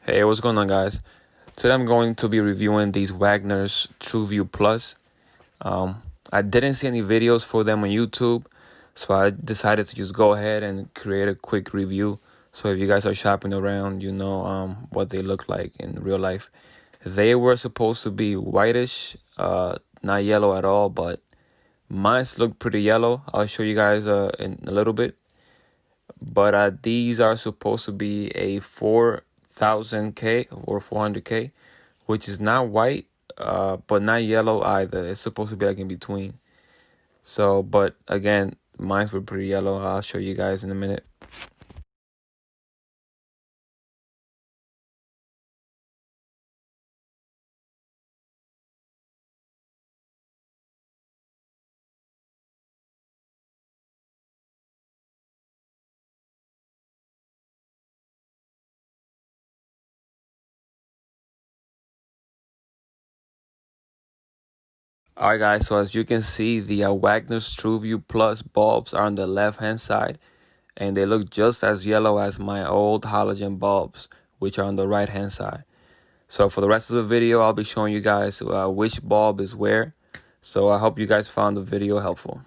Hey, what's going on, guys? Today I'm going to be reviewing these Wagners TrueView Plus. I didn't see any videos for them on YouTube, so I decided to just go ahead and create a quick review. So if you guys are shopping around, you know what they look like in real life. They were supposed to be whitish, not yellow at all, but mine look pretty yellow. I'll show you guys in a little bit. But these are supposed to be a 4000K or 400K, which is not white, but not yellow either. It's supposed to be like in between. So, but again, mine were pretty yellow. I'll show you guys in a minute. Alright guys, so as you can see, the Wagners TrueView Plus bulbs are on the left hand side, and they look just as yellow as my old halogen bulbs, which are on the right hand side. So for the rest of the video, I'll be showing you guys which bulb is where. So I hope you guys found the video helpful.